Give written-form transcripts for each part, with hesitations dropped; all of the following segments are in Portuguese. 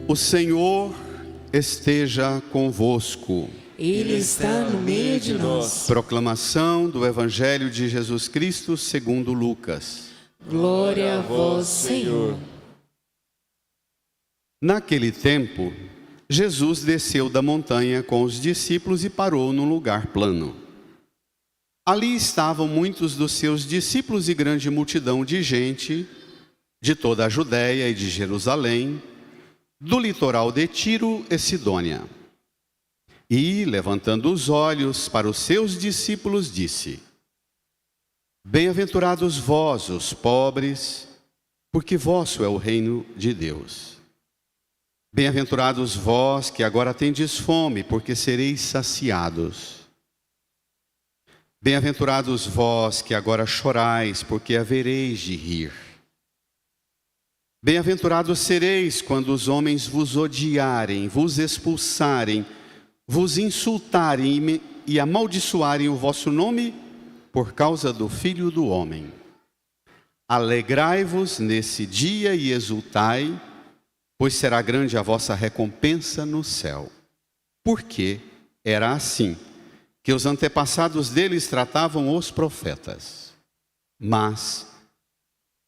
O Senhor esteja convosco. Ele está no meio de nós. Proclamação do Evangelho de Jesus Cristo segundo Lucas. Glória a vós, Senhor. Naquele tempo, Jesus desceu da montanha com os discípulos e parou num lugar plano. Ali estavam muitos dos seus discípulos e grande multidão de gente de toda a Judéia e de Jerusalém, do litoral de Tiro e Sidônia. E, levantando os olhos para os seus discípulos, disse: Bem-aventurados vós, os pobres, porque vosso é o reino de Deus. Bem-aventurados vós que agora tendes fome, porque sereis saciados. Bem-aventurados vós que agora chorais, porque havereis de rir. Bem-aventurados sereis quando os homens vos odiarem, vos expulsarem, vos insultarem e amaldiçoarem o vosso nome por causa do Filho do Homem. Alegrai-vos nesse dia e exultai, pois será grande a vossa recompensa no céu. Porque era assim que os antepassados deles tratavam os profetas. Mas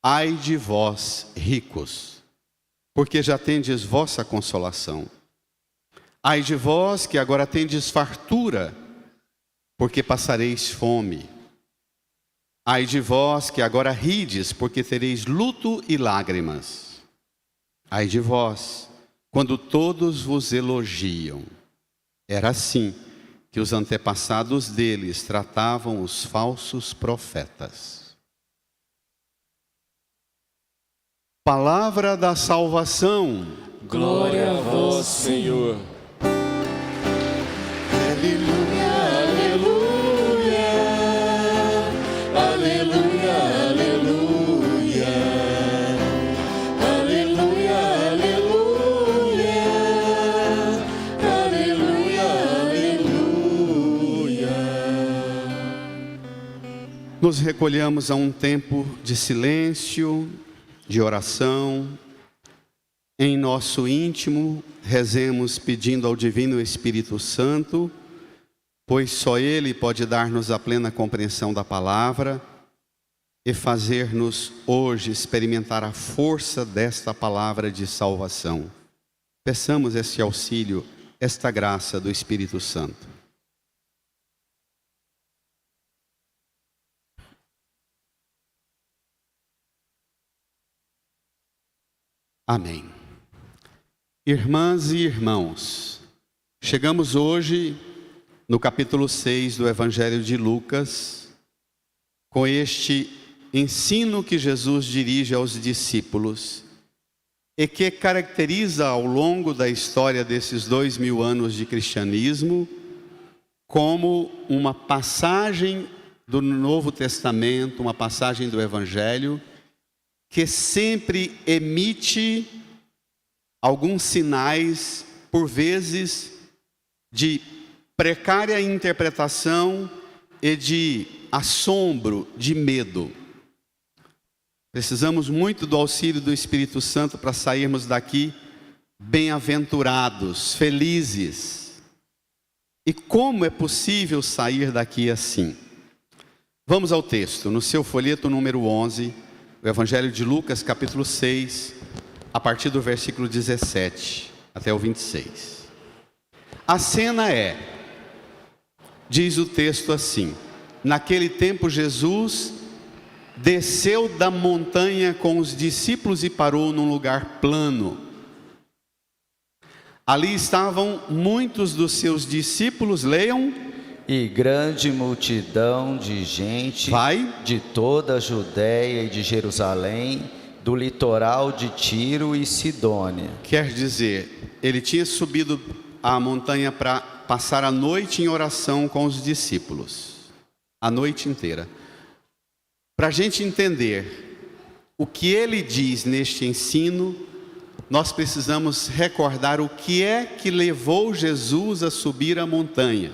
ai de vós, ricos, porque já tendes vossa consolação. Ai de vós que agora tendes fartura, porque passareis fome. Ai de vós que agora rides, porque tereis luto e lágrimas. Ai de vós, quando todos vos elogiam. Era assim que os antepassados deles tratavam os falsos profetas. Palavra da salvação. Glória a vós, Senhor. Aleluia, aleluia. Aleluia, aleluia. Aleluia, aleluia. Aleluia, aleluia. Nos recolhemos a um tempo de silêncio, de oração. Em nosso íntimo, rezemos pedindo ao Divino Espírito Santo, pois só Ele pode dar-nos a plena compreensão da palavra e fazer-nos hoje experimentar a força desta palavra de salvação. Peçamos esse auxílio, esta graça do Espírito Santo. Amém. Irmãs e irmãos, chegamos hoje no capítulo 6 do Evangelho de Lucas, com este ensino que Jesus dirige aos discípulos e que caracteriza ao longo da história desses 2000 anos de cristianismo como uma passagem do Novo Testamento, uma passagem do Evangelho que sempre emite alguns sinais, por vezes, de precária interpretação e de assombro, de medo. Precisamos muito do auxílio do Espírito Santo para sairmos daqui bem-aventurados, felizes. E como é possível sair daqui assim? Vamos ao texto, no seu folheto número 11, o Evangelho de Lucas, capítulo 6, a partir do versículo 17 até o 26. A cena é, diz o texto assim: naquele tempo Jesus desceu da montanha com os discípulos e parou num lugar plano. Ali estavam muitos dos seus discípulos, leiam. E grande multidão de gente de toda a Judéia e de Jerusalém, do litoral de Tiro e Sidônia. Quer dizer, ele tinha subido a montanha para passar a noite em oração com os discípulos. A noite inteira. Para a gente entender o que ele diz neste ensino, nós precisamos recordar o que é que levou Jesus a subir a montanha.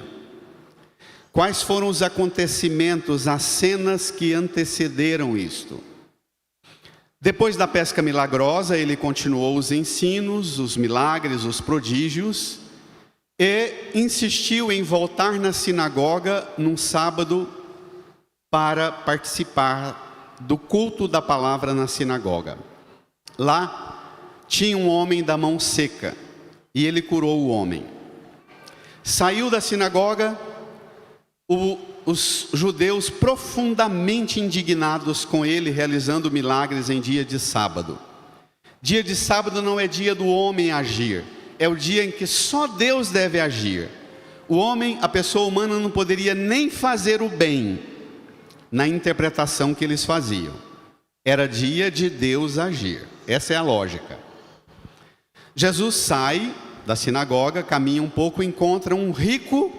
Quais foram os acontecimentos, as cenas que antecederam isto? Depois da pesca milagrosa, ele continuou os ensinos, os milagres, os prodígios, e insistiu em voltar na sinagoga num sábado para participar do culto da palavra na sinagoga. Lá tinha um homem da mão seca, e ele curou o homem. Saiu da sinagoga, os judeus profundamente indignados com ele, realizando milagres em dia de sábado. Dia de sábado não é dia do homem agir, é o dia em que só Deus deve agir. O homem, a pessoa humana, não poderia nem fazer o bem na interpretação que eles faziam. Era dia de Deus agir. Essa é a lógica. Jesus sai da sinagoga, caminha um pouco, encontra um rico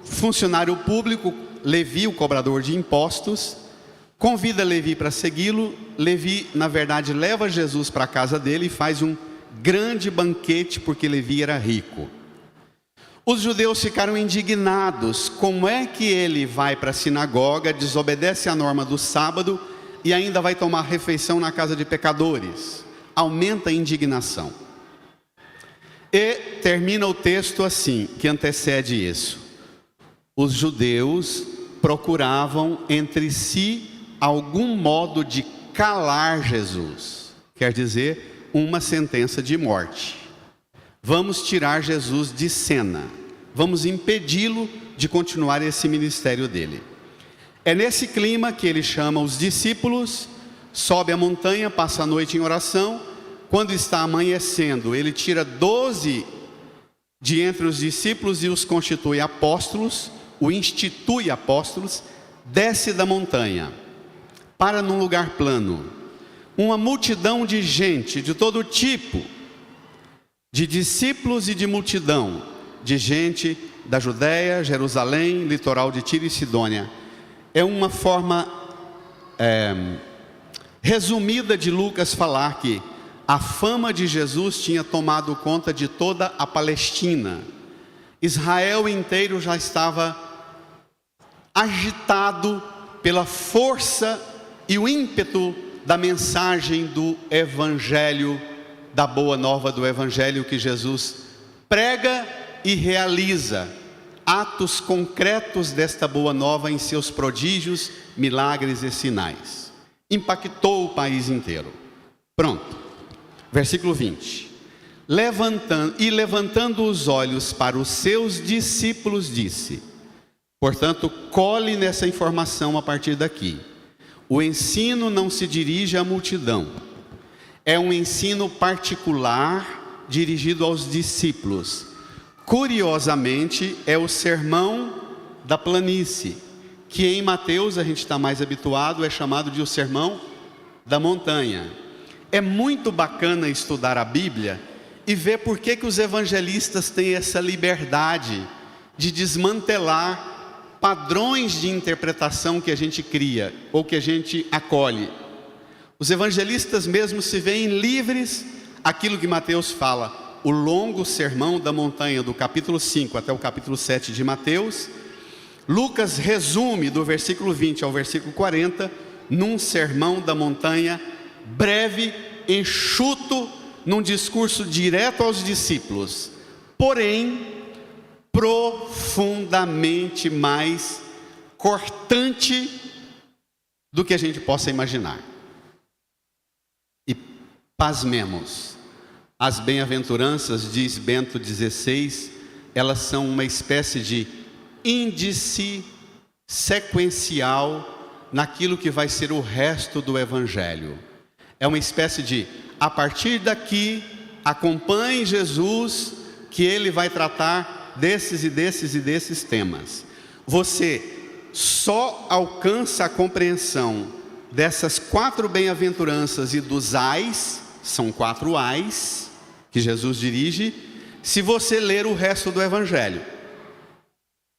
funcionário público, Levi, o cobrador de impostos, convida Levi para segui-lo. Levi, na verdade, leva Jesus para a casa dele e faz um grande banquete, porque Levi era rico. Os judeus ficaram indignados. Como é que ele vai para a sinagoga, desobedece a norma do sábado e ainda vai tomar refeição na casa de pecadores? Aumenta a indignação. E termina o texto assim, que antecede isso. Os judeus procuravam entre si algum modo de calar Jesus. Quer dizer, uma sentença de morte. Vamos tirar Jesus de cena. Vamos impedi-lo de continuar esse ministério dele. É nesse clima que ele chama os discípulos, sobe a montanha, passa a noite em oração. Quando está amanhecendo, ele tira 12 de entre os discípulos e os constitui apóstolos, o institui apóstolos, desce da montanha, para num lugar plano. Uma multidão de gente, de todo tipo, de discípulos e de multidão, de gente da Judéia, Jerusalém, litoral de Tiro e Sidônia. É uma forma resumida de Lucas falar que a fama de Jesus tinha tomado conta de toda a Palestina. Israel inteiro já estava agitado pela força e o ímpeto da mensagem do Evangelho, da boa nova do Evangelho que Jesus prega e realiza. Atos concretos desta boa nova em seus prodígios, milagres e sinais. Impactou o país inteiro. Pronto. Versículo 20. Levantando os olhos para os seus discípulos, disse. Portanto, cole nessa informação a partir daqui. O ensino não se dirige à multidão. É um ensino particular dirigido aos discípulos. Curiosamente, é o sermão da planície, que em Mateus a gente está mais habituado, é chamado de o sermão da montanha. É muito bacana estudar a Bíblia e ver por que os evangelistas têm essa liberdade de desmantelar padrões de interpretação que a gente cria ou que a gente acolhe. Os evangelistas mesmo se veem livres, aquilo que Mateus fala, o longo sermão da montanha, do capítulo 5 até o capítulo 7 de Mateus. Lucas resume do versículo 20 ao versículo 40, num sermão da montanha, breve, enxuto, num discurso direto aos discípulos, porém, profundamente mais cortante do que a gente possa imaginar. E pasmemos, as bem-aventuranças, diz Bento XVI, elas são uma espécie de índice sequencial naquilo que vai ser o resto do Evangelho. É uma espécie de, a partir daqui, acompanhe Jesus, que ele vai tratar desses e desses e desses temas. Você só alcança a compreensão dessas 4 bem-aventuranças e dos ais, são 4 ais que Jesus dirige, se você ler o resto do Evangelho.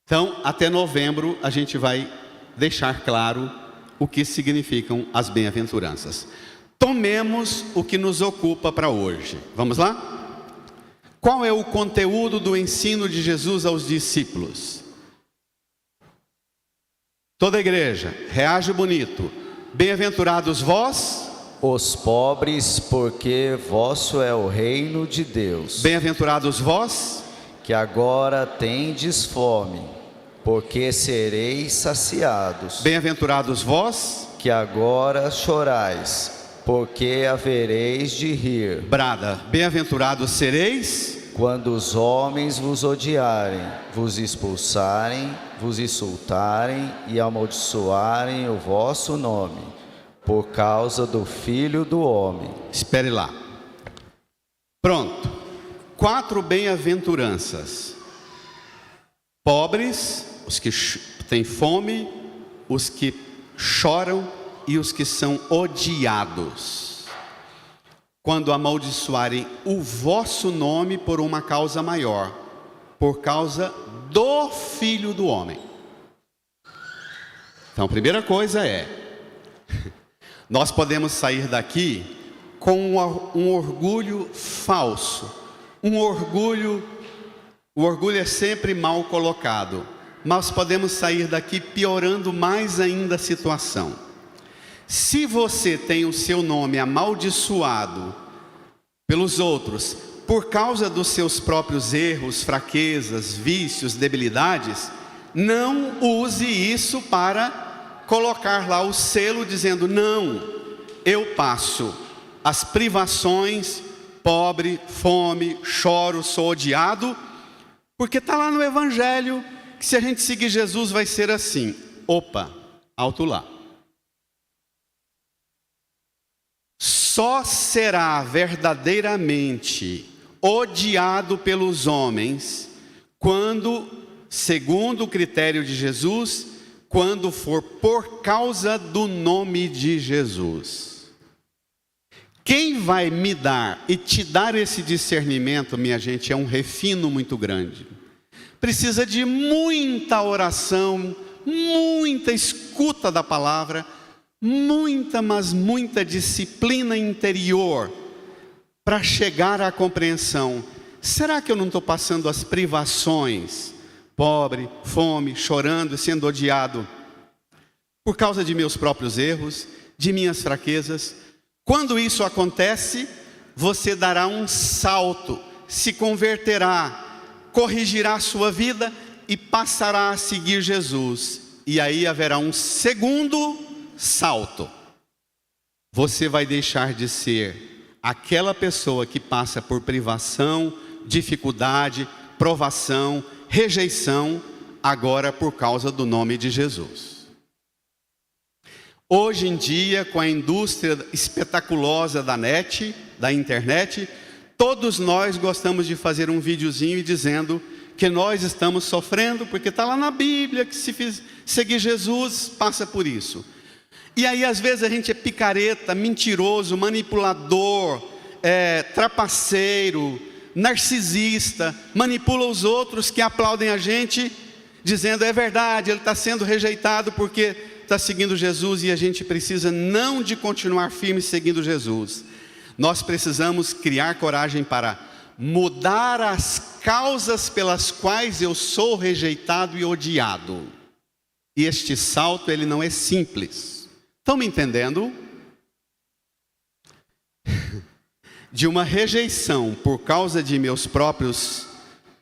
Então, até novembro, a gente vai deixar claro o que significam as bem-aventuranças. Tomemos o que nos ocupa para hoje. Vamos lá? Qual é o conteúdo do ensino de Jesus aos discípulos? Toda a igreja, reage bonito. Bem-aventurados vós os pobres, porque vosso é o reino de Deus. Bem-aventurados vós, que agora tendes fome, porque sereis saciados. Bem-aventurados vós, que agora chorais, porque havereis de rir. Brada, bem-aventurados sereis, quando os homens vos odiarem, vos expulsarem, vos insultarem e amaldiçoarem o vosso nome, por causa do Filho do Homem. Espere lá. Pronto. 4 bem-aventuranças. Pobres, os que têm fome, os que choram e os que são odiados. Quando amaldiçoarem o vosso nome por uma causa maior, por causa do Filho do Homem. Então, a primeira coisa é, nós podemos sair daqui com um orgulho falso. O orgulho é sempre mal colocado, mas podemos sair daqui piorando mais ainda a situação. Se você tem o seu nome amaldiçoado pelos outros, por causa dos seus próprios erros, fraquezas, vícios, debilidades, não use isso para colocar lá o selo dizendo, não, eu passo as privações, pobre, fome, choro, sou odiado, porque está lá no Evangelho que se a gente seguir Jesus vai ser assim. Opa, alto lá. Só será verdadeiramente odiado pelos homens quando, segundo o critério de Jesus, quando for por causa do nome de Jesus. Quem vai me dar e te dar esse discernimento, minha gente, é um refino muito grande. Precisa de muita oração, muita escuta da palavra, mas muita disciplina interior para chegar à compreensão. Será que eu não estou passando as privações, pobre, fome, chorando, sendo odiado, por causa de meus próprios erros, de minhas fraquezas? Quando isso acontece, você dará um salto, se converterá, corrigirá a sua vida e passará a seguir Jesus. E aí haverá um segundo salto. Você vai deixar de ser aquela pessoa que passa por privação, dificuldade, provação, rejeição, agora por causa do nome de Jesus. Hoje em dia, com a indústria espetaculosa da internet, todos nós gostamos de fazer um videozinho e dizendo que nós estamos sofrendo, porque está lá na Bíblia que se seguir Jesus, passa por isso. E aí às vezes a gente é picareta, mentiroso, manipulador, trapaceiro, narcisista, manipula os outros que aplaudem a gente, dizendo, é verdade, ele está sendo rejeitado porque está seguindo Jesus, e a gente precisa não de continuar firme seguindo Jesus. Nós precisamos criar coragem para mudar as causas pelas quais eu sou rejeitado e odiado. E este salto, ele não é simples. Estão me entendendo? De uma rejeição por causa de meus próprios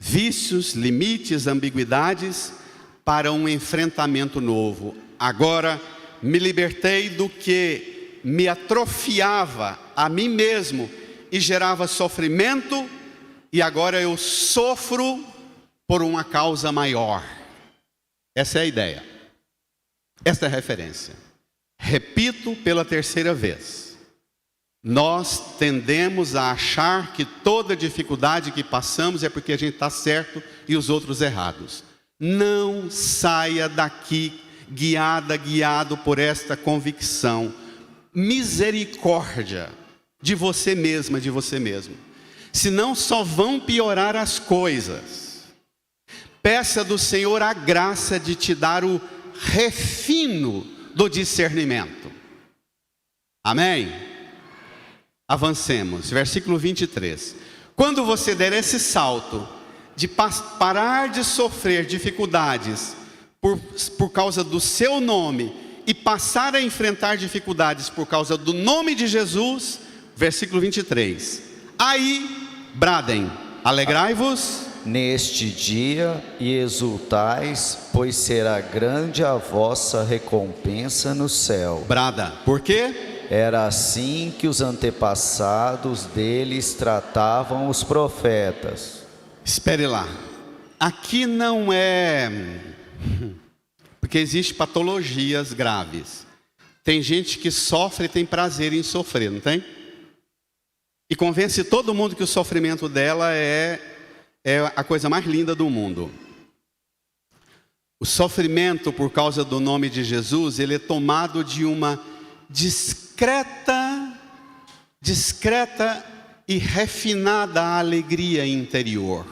vícios, limites, ambiguidades, para um enfrentamento novo. Agora me libertei do que me atrofiava a mim mesmo e gerava sofrimento, e agora eu sofro por uma causa maior. Essa é a ideia. Esta é a referência. Repito pela terceira vez. Nós tendemos a achar que toda dificuldade que passamos é porque a gente está certo e os outros errados. Não saia daqui guiado por esta convicção. Misericórdia de você mesma, de você mesmo. Senão só vão piorar as coisas. Peça do Senhor a graça de te dar o refino do discernimento. Amém? Avancemos, versículo 23. Quando você der esse salto de parar de sofrer dificuldades por causa do seu nome e passar a enfrentar dificuldades por causa do nome de Jesus, versículo 23. Aí bradem, alegrai-vos neste dia e exultais, pois será grande a vossa recompensa no céu. Brada, por quê? Era assim que os antepassados deles tratavam os profetas. Espere lá, aqui não é... Porque existem patologias graves. Tem gente que sofre e tem prazer em sofrer, não tem? E convence todo mundo que o sofrimento dela é a coisa mais linda do mundo. O sofrimento por causa do nome de Jesus, ele é tomado de uma discreta e refinada alegria interior.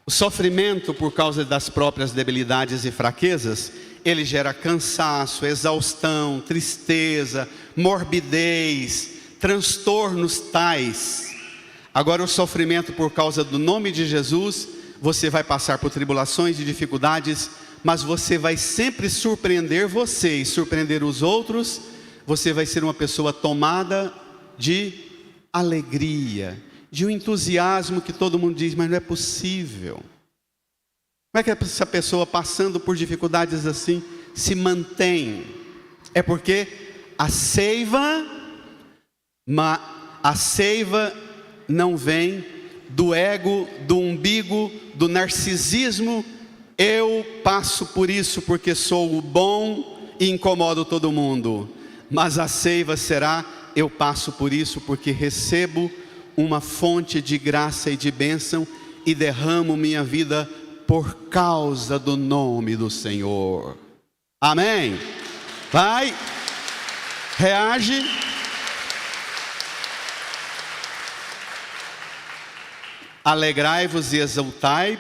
O sofrimento por causa das próprias debilidades e fraquezas, ele gera cansaço, exaustão, tristeza, morbidez, transtornos tais. Agora o sofrimento por causa do nome de Jesus, você vai passar por tribulações e dificuldades, mas você vai sempre surpreender você e surpreender os outros. Você vai ser uma pessoa tomada de alegria, de um entusiasmo que todo mundo diz, mas não é possível. Como é que essa pessoa passando por dificuldades assim se mantém? É porque a seiva não vem do ego, do umbigo, do narcisismo. Eu passo por isso porque sou o bom e incomodo todo mundo. Mas a seiva será, eu passo por isso porque recebo uma fonte de graça e de bênção e derramo minha vida por causa do nome do Senhor. Amém? Vai, reage. Alegrai-vos e exultai,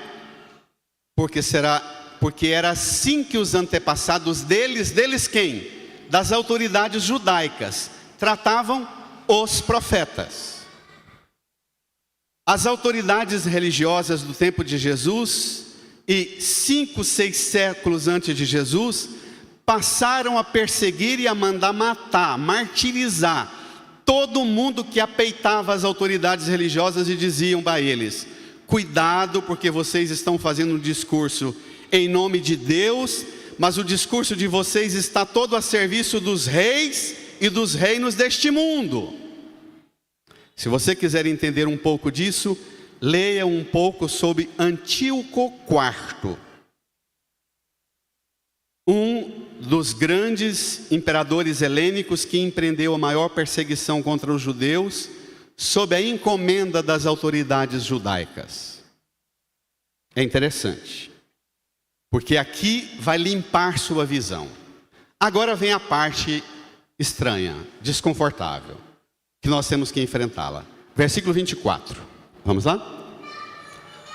porque era assim que os antepassados deles quem? Das autoridades judaicas, tratavam os profetas. As autoridades religiosas do tempo de Jesus e 5, 6 séculos antes de Jesus passaram a perseguir e a mandar matar, martirizar todo mundo que apeitava as autoridades religiosas e diziam para eles: cuidado, porque vocês estão fazendo um discurso em nome de Deus, mas o discurso de vocês está todo a serviço dos reis e dos reinos deste mundo. Se você quiser entender um pouco disso, leia um pouco sobre Antíoco IV, um dos grandes imperadores helênicos que empreendeu a maior perseguição contra os judeus sob a encomenda das autoridades judaicas. É interessante, porque aqui vai limpar sua visão. Agora vem a parte estranha, desconfortável, que nós temos que enfrentá-la. Versículo 24, vamos lá?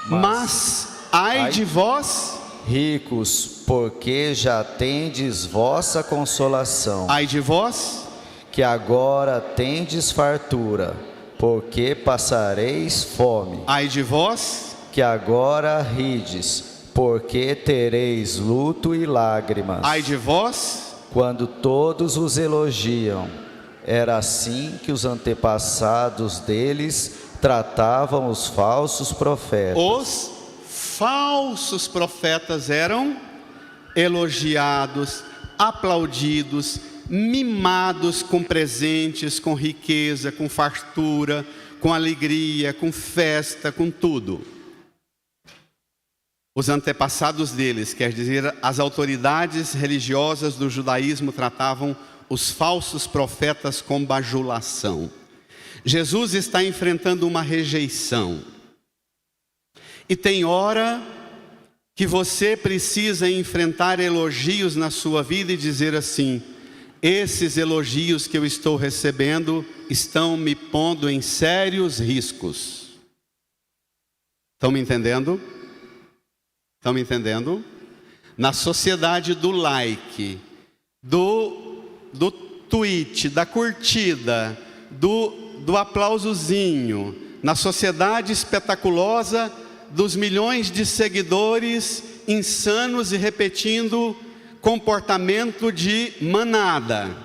Mas ai de vós, ricos, porque já tendes vossa consolação. ai de vós, que agora tendes fartura, porque passareis fome. ai de vós, que agora rides, porque tereis luto e lágrimas. ai de vós, quando todos os elogiam. Era assim que os antepassados deles tratavam os falsos profetas. Os falsos profetas eram elogiados, aplaudidos, mimados com presentes, com riqueza, com fartura, com alegria, com festa, com tudo. Os antepassados deles, quer dizer, as autoridades religiosas do judaísmo tratavam os falsos profetas com bajulação. Jesus está enfrentando uma rejeição. E tem hora que você precisa enfrentar elogios na sua vida e dizer assim: esses elogios que eu estou recebendo estão me pondo em sérios riscos. Estão me entendendo? Estão me entendendo? Na sociedade do like, do tweet, da curtida, do aplausozinho, na sociedade espetaculosa dos milhões de seguidores insanos e repetindo comportamento de manada.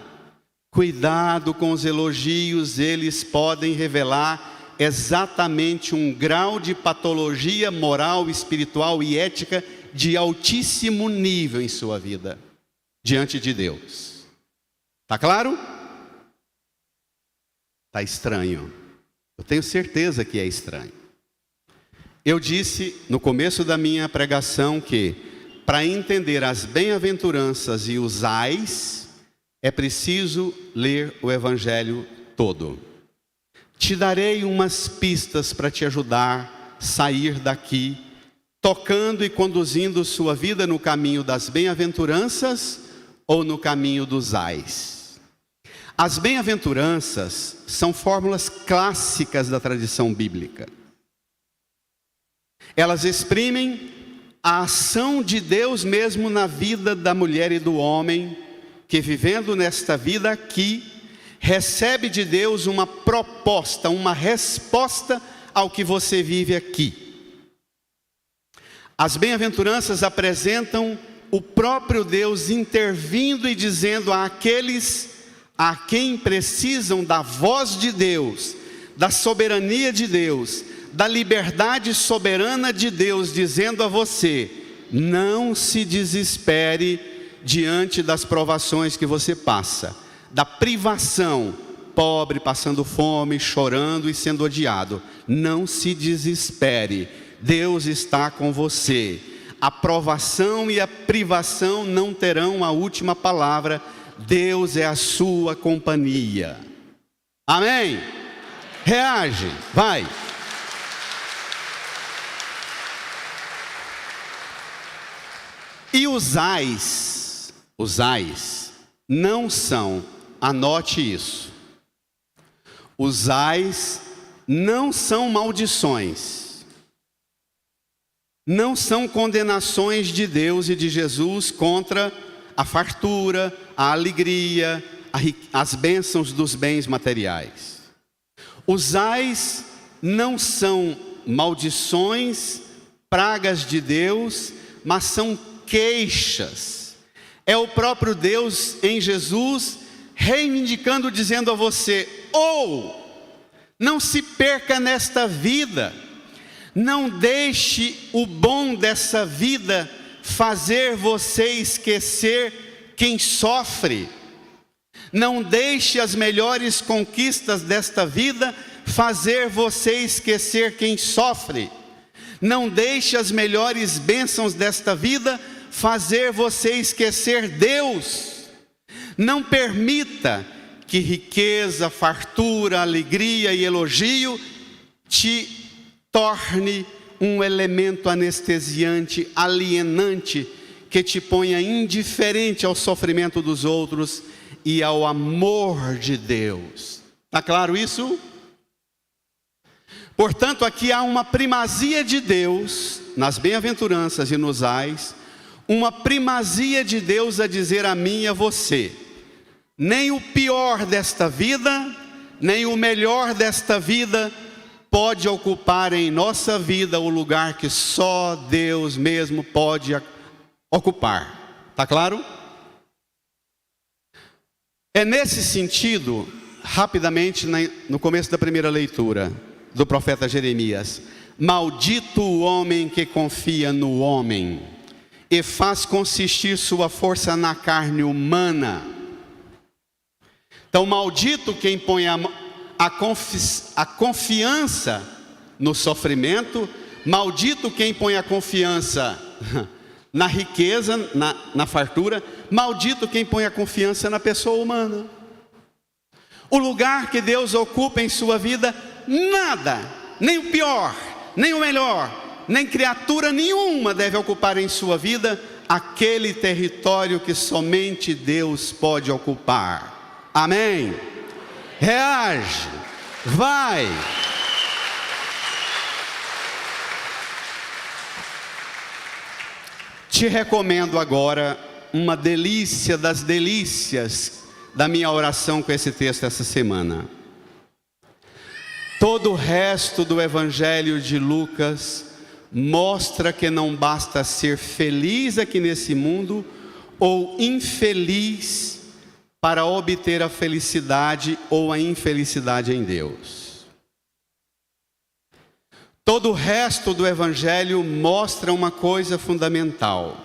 Cuidado com os elogios, eles podem revelar exatamente um grau de patologia moral, espiritual e ética de altíssimo nível em sua vida, diante de Deus. Está claro? Está estranho. Eu tenho certeza que é estranho. Eu disse no começo da minha pregação que, para entender as bem-aventuranças e os ais, é preciso ler o Evangelho todo. Te darei umas pistas para te ajudar a sair daqui, tocando e conduzindo sua vida no caminho das bem-aventuranças ou no caminho dos ais. As bem-aventuranças são fórmulas clássicas da tradição bíblica. Elas exprimem a ação de Deus mesmo na vida da mulher e do homem, que vivendo nesta vida aqui, recebe de Deus uma proposta, uma resposta ao que você vive aqui. As bem-aventuranças apresentam o próprio Deus intervindo e dizendo àqueles a quem precisam da voz de Deus, da soberania de Deus, da liberdade soberana de Deus, dizendo a você: não se desespere diante das provações que você passa, da privação, pobre, passando fome, chorando e sendo odiado. Não se desespere, Deus está com você. A provação e a privação não terão a última palavra, Deus é a sua companhia. Amém? Reage, vai. E os ais não são, anote isso, os ais não são maldições, não são condenações de Deus e de Jesus contra a fartura, a alegria, as bênçãos dos bens materiais. Os ais não são maldições, pragas de Deus, mas são queixas. É o próprio Deus em Jesus reivindicando, dizendo a você: não se perca nesta vida, não deixe o bom dessa vida fazer você esquecer quem sofre, não deixe as melhores conquistas desta vida fazer você esquecer quem sofre, não deixe as melhores bênçãos desta vida fazer você esquecer Deus. Não permita que riqueza, fartura, alegria e elogio te torne um elemento anestesiante, alienante, que te ponha indiferente ao sofrimento dos outros e ao amor de Deus. Está claro isso? Portanto, aqui há uma primazia de Deus nas bem-aventuranças e nos ais, uma primazia de Deus a dizer a mim e a você: nem o pior desta vida, nem o melhor desta vida pode ocupar em nossa vida o lugar que só Deus mesmo pode ocupar. Está claro? É nesse sentido, rapidamente, no começo da primeira leitura do profeta Jeremias: maldito o homem que confia no homem e faz consistir sua força na carne humana. Então, maldito quem põe a confiança no sofrimento, maldito quem põe a confiança na riqueza, na fartura, maldito quem põe a confiança na pessoa humana. O lugar que Deus ocupa em sua vida, nada, nem o pior, nem o melhor, nem criatura nenhuma deve ocupar em sua vida aquele território que somente Deus pode ocupar. Amém? Reage, vai. Te recomendo agora uma delícia das delícias da minha oração com esse texto essa semana. Todo o resto do Evangelho de Lucas mostra que não basta ser feliz aqui nesse mundo ou infeliz para obter a felicidade ou a infelicidade em Deus. Todo o resto do Evangelho mostra uma coisa fundamental: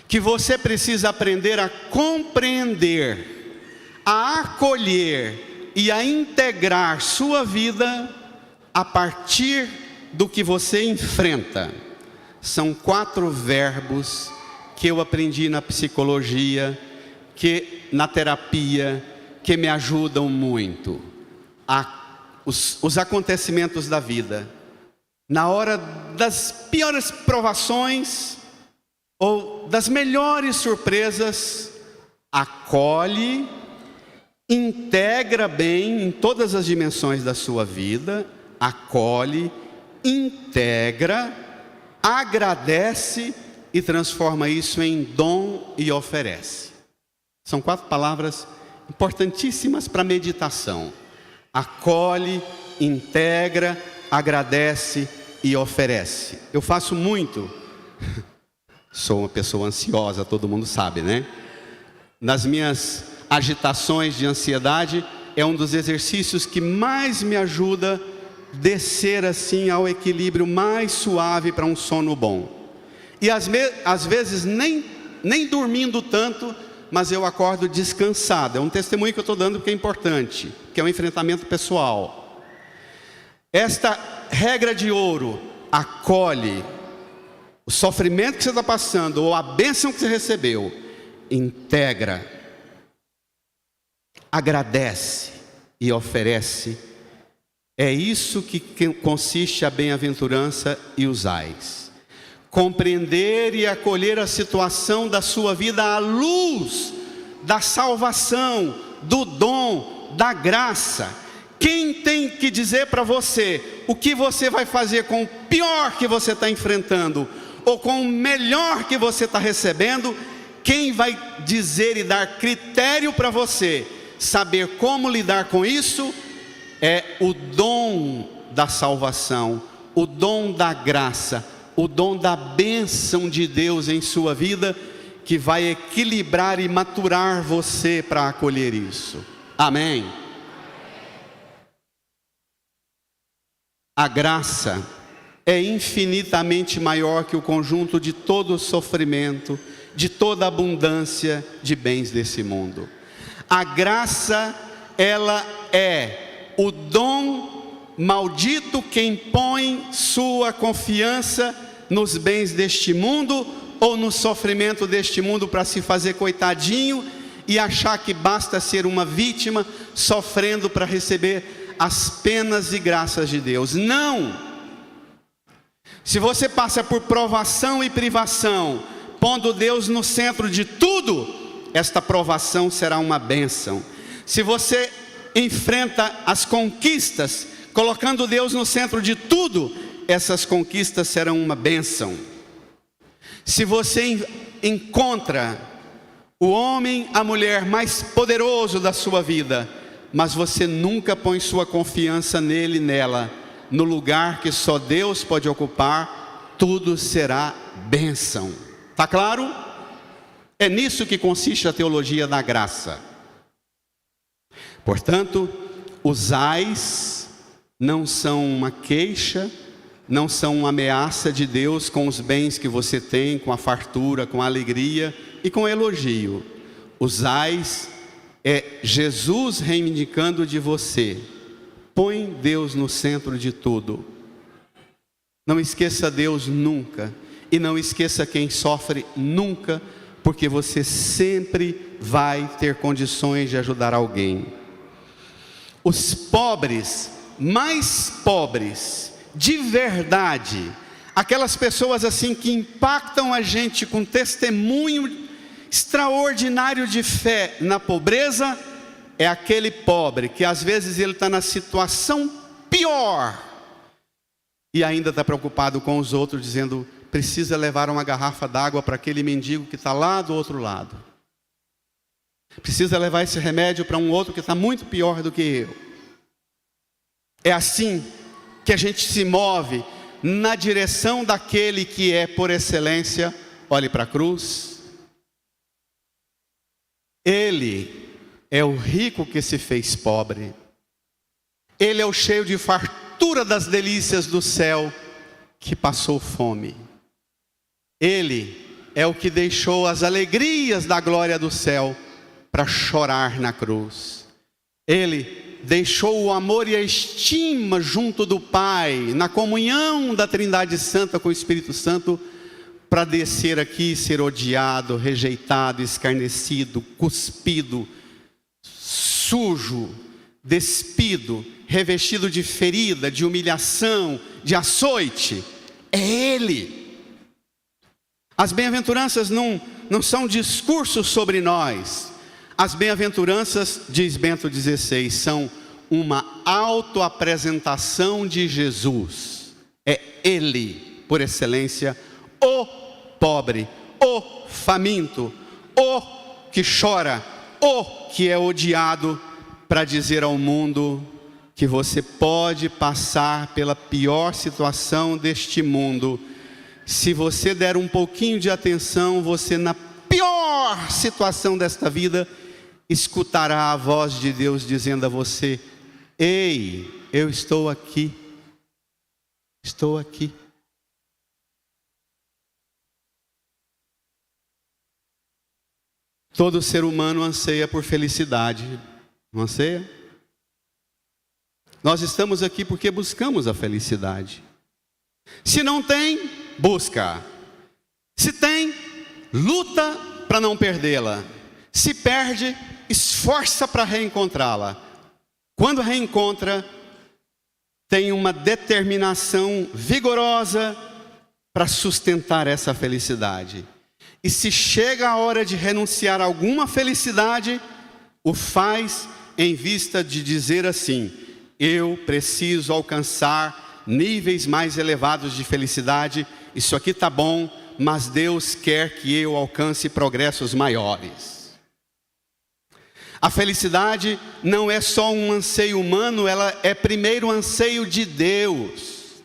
que você precisa aprender a compreender, a acolher e a integrar sua vida a partir do que você enfrenta. São 4 verbos que eu aprendi na psicologia, que na terapia, que me ajudam muito. Os acontecimentos da vida, na hora das piores provações ou das melhores surpresas, acolhe, integra bem em todas as dimensões da sua vida, acolhe, integra, agradece e transforma isso em dom e oferece. São 4 palavras importantíssimas para meditação: acolhe, integra, agradece e oferece. Eu faço muito, sou uma pessoa ansiosa, todo mundo sabe, né? Nas minhas agitações de ansiedade, é um dos exercícios que mais me ajuda a descer assim ao equilíbrio mais suave para um sono bom. E às vezes nem dormindo tanto, mas eu acordo descansado. É um testemunho que eu estou dando porque é importante, que é um enfrentamento pessoal. Esta regra de ouro: acolhe o sofrimento que você está passando ou a bênção que você recebeu, integra, agradece e oferece. É isso que consiste a bem-aventurança e os ais. Compreender e acolher a situação da sua vida à luz da salvação, do dom, da graça. Quem tem que dizer para você o que você vai fazer com o pior que você está enfrentando, ou com o melhor que você está recebendo? Quem vai dizer e dar critério para você saber como lidar com isso é o dom da salvação, o dom da graça, o dom da bênção de Deus em sua vida, que vai equilibrar e maturar você para acolher isso. Amém? A graça é infinitamente maior que o conjunto de todo o sofrimento, de toda a abundância de bens desse mundo. A graça, ela é o dom maldito quem põe sua confiança nos bens deste mundo ou no sofrimento deste mundo para se fazer coitadinho e achar que basta ser uma vítima sofrendo para receber as penas e graças de Deus. Não! Se você passa por provação e privação, pondo Deus no centro de tudo, esta provação será uma bênção. Se você enfrenta as conquistas, colocando Deus no centro de tudo, essas conquistas serão uma bênção. Se você encontra o homem, a mulher mais poderoso da sua vida, mas você nunca põe sua confiança nele, nela, no lugar que só Deus pode ocupar, tudo será bênção. Tá claro? É nisso que consiste a teologia da graça. Portanto, os ais não são uma queixa, não são uma ameaça de Deus com os bens que você tem, com a fartura, com a alegria e com o elogio. Os ais é Jesus reivindicando de você: põe Deus no centro de tudo. Não esqueça Deus nunca, e não esqueça quem sofre nunca, porque você sempre vai ter condições de ajudar alguém. Os pobres, mais pobres, de verdade, aquelas pessoas assim que impactam a gente com testemunho extraordinário de fé na pobreza, é aquele pobre que às vezes ele está na situação pior e ainda está preocupado com os outros, dizendo: precisa levar uma garrafa d'água para aquele mendigo que está lá do outro lado. Precisa levar esse remédio para um outro que está muito pior do que eu. É assim que a gente se move na direção daquele que é por excelência. Olhe para a cruz. Ele é o rico que se fez pobre. Ele é o cheio de fartura das delícias do céu que passou fome. Ele é o que deixou as alegrias da glória do céu para chorar na cruz. Ele deixou o amor e a estima junto do Pai, na comunhão da Trindade Santa com o Espírito Santo, para descer aqui e ser odiado, rejeitado, escarnecido, cuspido, sujo, despido, revestido de ferida, de humilhação, de açoite. É Ele. As bem-aventuranças não são discursos sobre nós. As bem-aventuranças, diz Bento XVI, são uma autoapresentação de Jesus. É Ele, por excelência, o pobre, o faminto, o que chora, o que é odiado, para dizer ao mundo que você pode passar pela pior situação deste mundo. Se você der um pouquinho de atenção, você na pior situação desta vida, escutará a voz de Deus dizendo a você: ei, eu estou aqui, estou aqui. Todo ser humano anseia por felicidade, não anseia? Nós estamos aqui porque buscamos a felicidade. Se não tem, busca. Se tem, luta para não perdê-la. Se perde, esforça para reencontrá-la. Quando reencontra, tem uma determinação vigorosa para sustentar essa felicidade. E se chega a hora de renunciar a alguma felicidade, o faz em vista de dizer assim: eu preciso alcançar níveis mais elevados de felicidade. Isso aqui está bom, mas Deus quer que eu alcance progressos maiores. A felicidade não é só um anseio humano, ela é primeiro um anseio de Deus.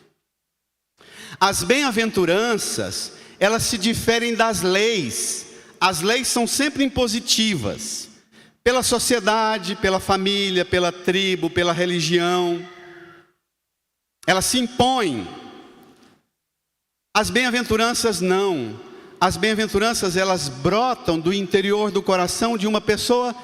As bem-aventuranças, elas se diferem das leis. As leis são sempre impositivas, pela sociedade, pela família, pela tribo, pela religião. Elas se impõem. As bem-aventuranças não. As bem-aventuranças, elas brotam do interior do coração de uma pessoa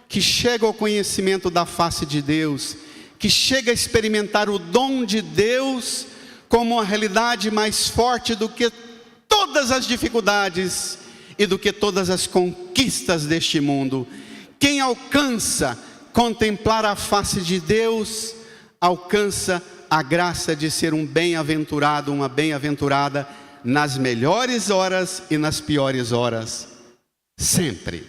que chega ao conhecimento da face de Deus, que chega a experimentar o dom de Deus como uma realidade mais forte do que todas as dificuldades e do que todas as conquistas deste mundo. Quem alcança contemplar a face de Deus, alcança a graça de ser um bem-aventurado, uma bem-aventurada, nas melhores horas e nas piores horas, sempre.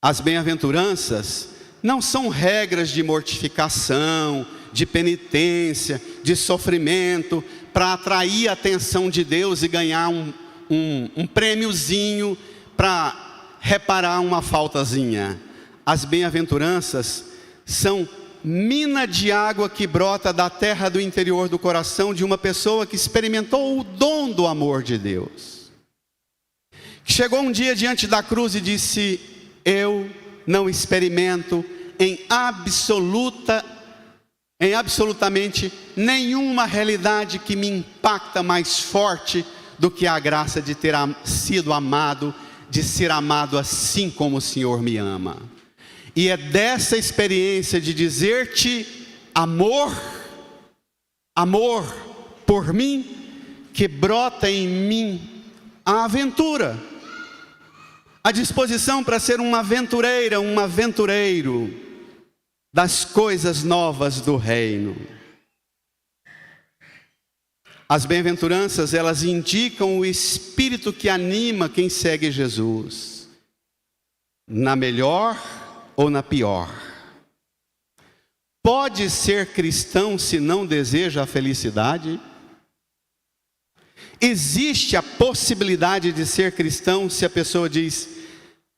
As bem-aventuranças não são regras de mortificação, de penitência, de sofrimento, para atrair a atenção de Deus e ganhar um prêmiozinho para reparar uma faltazinha. As bem-aventuranças são mina de água que brota da terra do interior do coração de uma pessoa que experimentou o dom do amor de Deus. Que chegou um dia diante da cruz e disse: eu não experimento em absolutamente nenhuma realidade que me impacta mais forte do que a graça de ter sido amado, de ser amado assim como o Senhor me ama. E é dessa experiência de dizer-te amor por mim, que brota em mim a aventura, a disposição para ser uma aventureira, um aventureiro das coisas novas do reino. As bem-aventuranças, elas indicam o espírito que anima quem segue Jesus, na melhor ou na pior. Pode ser cristão se não deseja a felicidade? Existe a possibilidade de ser cristão se a pessoa diz: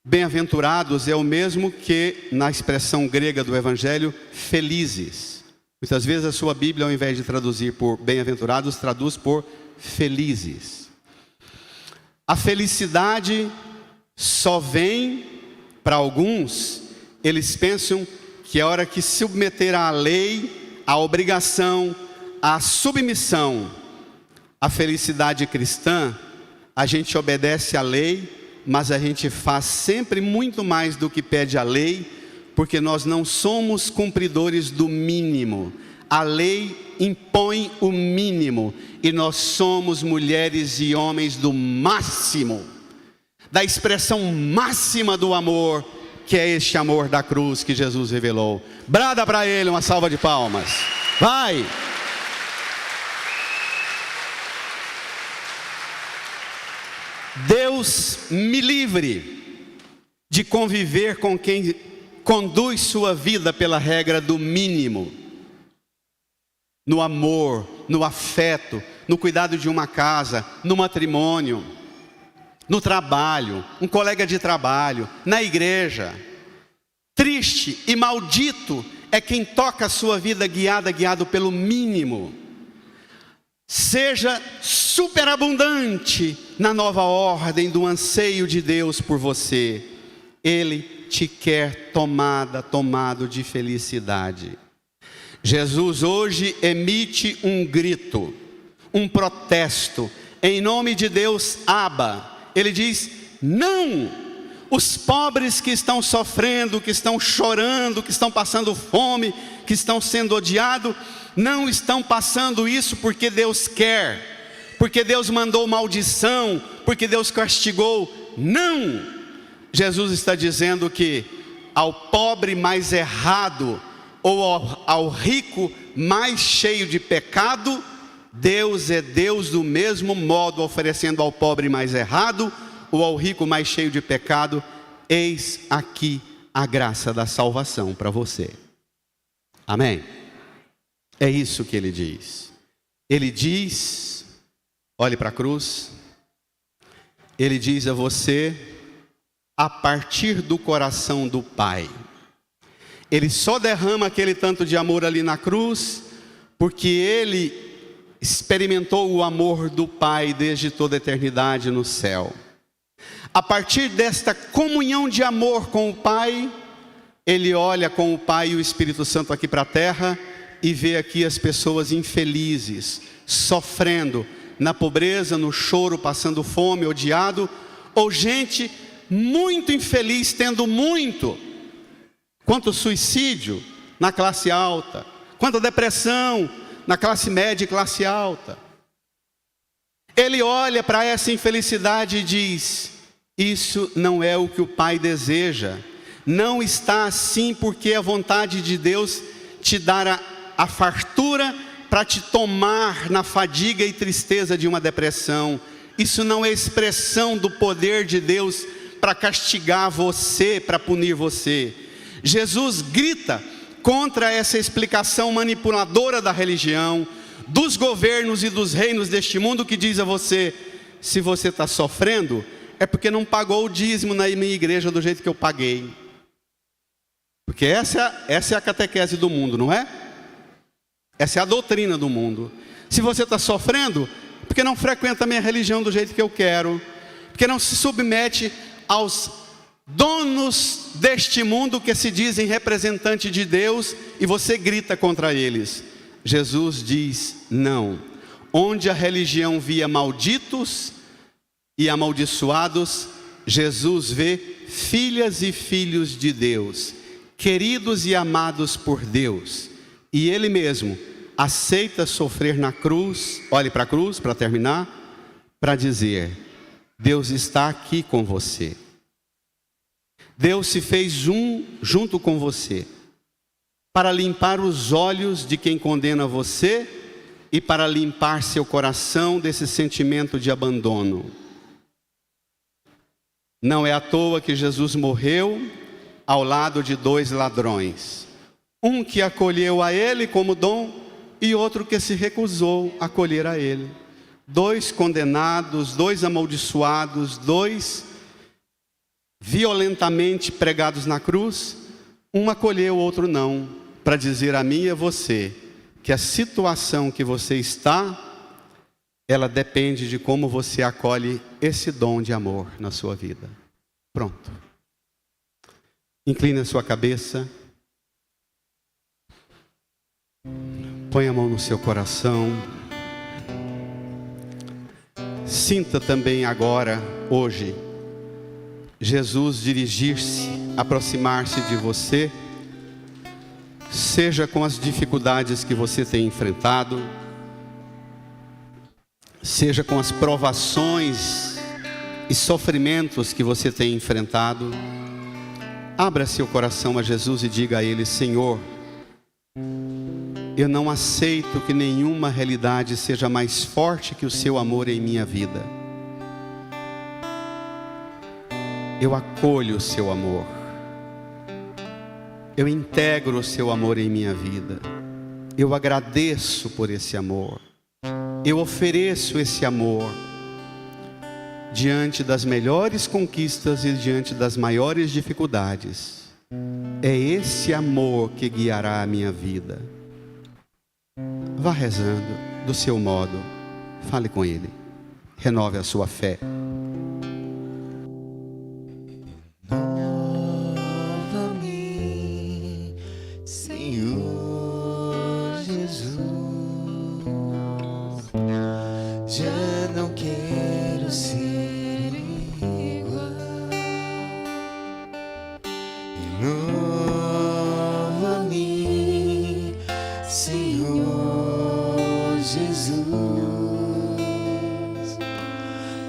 bem-aventurados é o mesmo que, na expressão grega do Evangelho, felizes. Muitas vezes a sua Bíblia, ao invés de traduzir por bem-aventurados, traduz por felizes. A felicidade só vem para alguns, eles pensam que a hora que se submeter à lei, à obrigação, à submissão, à felicidade cristã, a gente obedece à lei, mas a gente faz sempre muito mais do que pede a lei, porque nós não somos cumpridores do mínimo. A lei impõe o mínimo, e nós somos mulheres e homens do máximo, da expressão máxima do amor, que é este amor da cruz que Jesus revelou. Brada para ele uma salva de palmas. Vai! Deus me livre de conviver com quem conduz sua vida pela regra do mínimo, no amor, no afeto, no cuidado de uma casa, no matrimônio, no trabalho, um colega de trabalho, na igreja. Triste e maldito é quem toca a sua vida guiado pelo mínimo. Seja superabundante na nova ordem do anseio de Deus por você. Ele te quer tomado de felicidade. Jesus hoje emite um grito, um protesto, em nome de Deus Abba. Ele diz: não! Os pobres que estão sofrendo, que estão chorando, que estão passando fome, que estão sendo odiados, não estão passando isso porque Deus quer, porque Deus mandou maldição, porque Deus castigou. Não! Jesus está dizendo que ao pobre mais errado, ou ao rico mais cheio de pecado, Deus é Deus do mesmo modo, oferecendo ao pobre mais errado, ou ao rico mais cheio de pecado. Eis aqui a graça da salvação para você. Amém? É isso que ele diz. Ele diz, olhe para a cruz, ele diz a você, a partir do coração do Pai. Ele só derrama aquele tanto de amor ali na cruz, porque ele experimentou o amor do Pai desde toda a eternidade no céu. A partir desta comunhão de amor com o Pai, ele olha com o Pai e o Espírito Santo aqui para a terra, e vê aqui as pessoas infelizes, sofrendo na pobreza, no choro, passando fome, odiado, ou gente muito infeliz, tendo muito. Quanto suicídio na classe alta, quanta depressão na classe média e classe alta. Ele olha para essa infelicidade e diz: isso não é o que o Pai deseja. Não está assim porque a vontade de Deus te dará a fartura para te tomar na fadiga e tristeza de uma depressão. Isso não é expressão do poder de Deus para castigar você, para punir você. Jesus grita contra essa explicação manipuladora da religião, dos governos e dos reinos deste mundo, que diz a você: se você está sofrendo, é porque não pagou o dízimo na minha igreja do jeito que eu paguei. Porque essa é a catequese do mundo, não é? Essa é a doutrina do mundo. Se você está sofrendo, é porque não frequenta a minha religião do jeito que eu quero, porque não se submete aos donos deste mundo que se dizem representante de Deus, e você grita contra eles. Jesus diz: não. Onde a religião via malditos e amaldiçoados, Jesus vê filhas e filhos de Deus, queridos e amados por Deus, e Ele mesmo aceita sofrer na cruz. Olhe para a cruz para terminar, para dizer: Deus está aqui com você. Deus se fez um junto com você, para limpar os olhos de quem condena você e para limpar seu coração desse sentimento de abandono. Não é à toa que Jesus morreu ao lado de dois ladrões, um que acolheu a ele como dom e outro que se recusou a acolher a ele. Dois condenados, dois amaldiçoados, dois violentamente pregados na cruz. Um acolheu, o outro não, para dizer a mim e a você que a situação que você está, ela depende de como você acolhe esse dom de amor na sua vida. Pronto. Incline a sua cabeça. Põe a mão no seu coração. Sinta também agora, hoje, Jesus dirigir-se, aproximar-se de você, seja com as dificuldades que você tem enfrentado, seja com as provações e sofrimentos que você tem enfrentado. Abra seu coração a Jesus e diga a Ele: Senhor, eu não aceito que nenhuma realidade seja mais forte que o seu amor em minha vida. Eu acolho o seu amor. Eu integro o seu amor em minha vida. Eu agradeço por esse amor. Eu ofereço esse amor diante das melhores conquistas e diante das maiores dificuldades. É esse amor que guiará a minha vida. Vá rezando do seu modo. Fale com Ele. Renove a sua fé. Renova-me, Senhor Jesus. Já não quero ser igual. Renova-me, Senhor Jesus.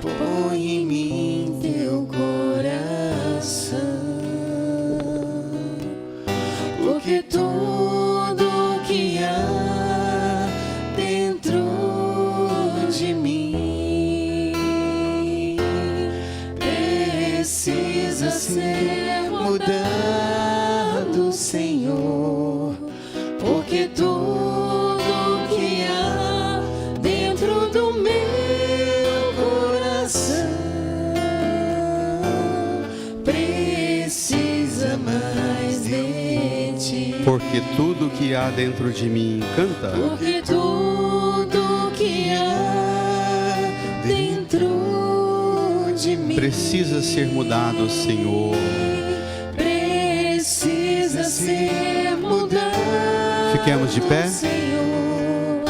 Põe em mim teu coração, porque tudo que há dentro de mim precisa ser mudado, Senhor, porque tudo que há dentro do meu coração precisa mais de ti. Porque tudo que há dentro de mim, canta. Porque tudo que há dentro de mim Precisa ser mudado, Senhor. precisa ser mudado, Fiquemos de pé. Senhor,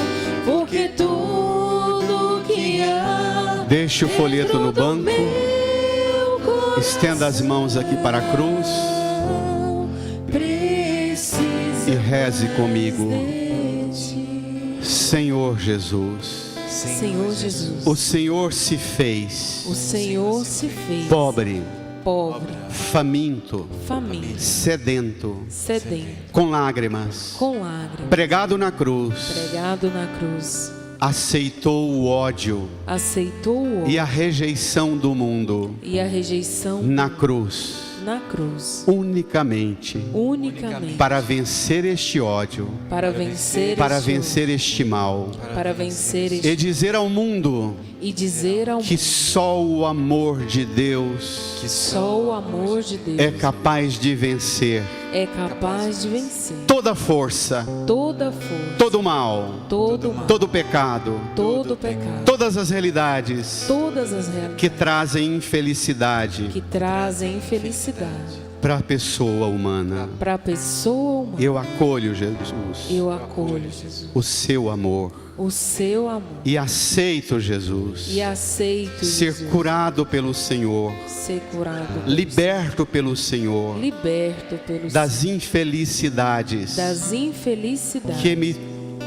porque tudo que há Deixe o folheto no banco. meu coração Estenda as mãos aqui para a cruz precisa e reze comigo. de ti. Senhor Jesus, Senhor Jesus, o Senhor se fez o Senhor se fez pobre, pobre, faminto, faminto, sedento, sedento, com lágrimas, com lágrimas, pregado na cruz, pregado na cruz, aceitou o ódio aceitou o e a rejeição do mundo e a rejeição na cruz, na cruz, unicamente unicamente para vencer este ódio, para vencer para este vencer este mal, ódio, para vencer e este dizer ao mundo e dizer ao que mundo só o amor de Deus que só o amor de Deus é capaz de vencer é capaz de vencer toda força, toda força, todo mal, todo mal, todo pecado, todo pecado, todas as realidades todas as realidades que trazem infelicidade que trazem infelicidade para a pessoa humana. para a pessoa humana. Eu acolho, Jesus, Eu acolho, Jesus, o seu amor o seu amor e aceito, Jesus, e aceito, ser Jesus, curado pelo Senhor, ser curado, liberto pelo Senhor liberto pelos das infelicidades das infelicidades que me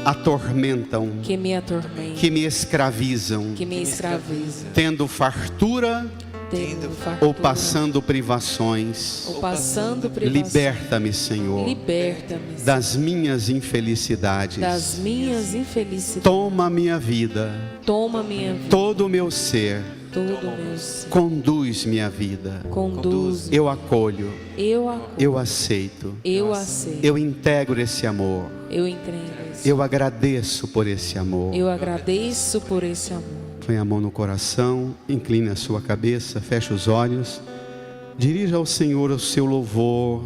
atormentam, que me atormentam, que me escravizam, que me escravizam, tendo fartura tendo fartura, ou passando privações. ou passando privação. Liberta-me, Senhor, Liberta-me das minhas infelicidades. das minhas infelicidades. Toma a minha vida, Toma minha vida, todo o meu ser, todo o meu ser, conduz minha vida. conduz, Eu acolho, eu acolho, eu aceito, eu aceito, eu integro esse amor, eu entrego esse, eu agradeço por esse amor. eu agradeço por esse amor. Põe a mão no coração, incline a sua cabeça, feche os olhos, dirija ao Senhor o seu louvor,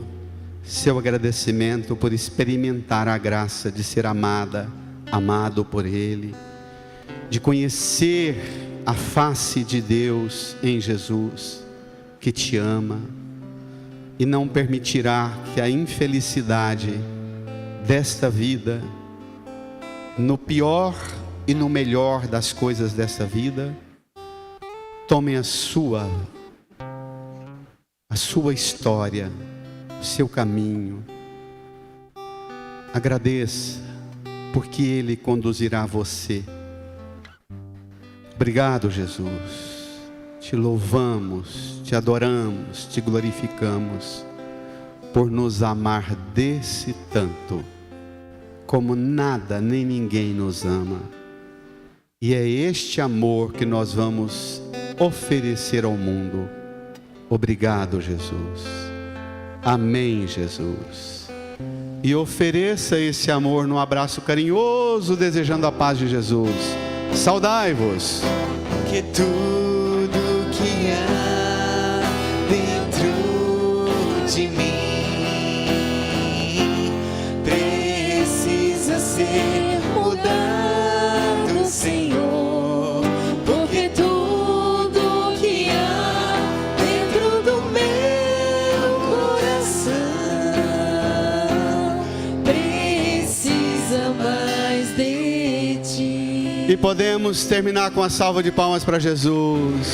seu agradecimento por experimentar a graça de ser amada, amado por Ele, de conhecer a face de Deus em Jesus, que te ama e não permitirá que a infelicidade desta vida, no pior e no melhor das coisas desta vida, tome a sua história, o seu caminho. Agradeça, porque Ele conduzirá você. Obrigado, Jesus. Te louvamos, te adoramos, te glorificamos por nos amar desse tanto, como nada nem ninguém nos ama. E é este amor que nós vamos oferecer ao mundo. Obrigado, Jesus. Amém, Jesus. E ofereça esse amor num abraço carinhoso, desejando a paz de Jesus. Saudai-vos. Que tudo que há dentro de mim precisa ser mudado, Senhor, porque tudo que há dentro do meu coração precisa mais de ti. E podemos terminar com a salva de palmas para Jesus.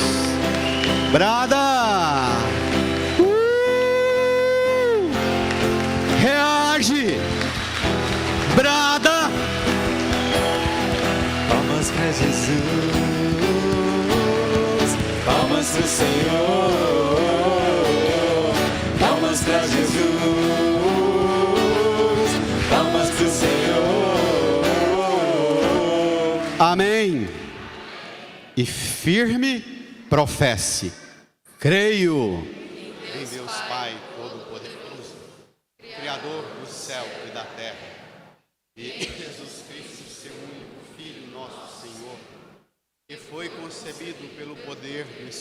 Brada! Reage! Brada! Palmas para Jesus, palmas para o Senhor, palmas para Jesus, palmas para o Senhor. Amém. E firme professe. Creio em Deus Pai Todo-Poderoso, Criador do céu e da terra, e em Jesus Cristo, seu único Filho, nosso Senhor, que foi concebido pelo poder do Espírito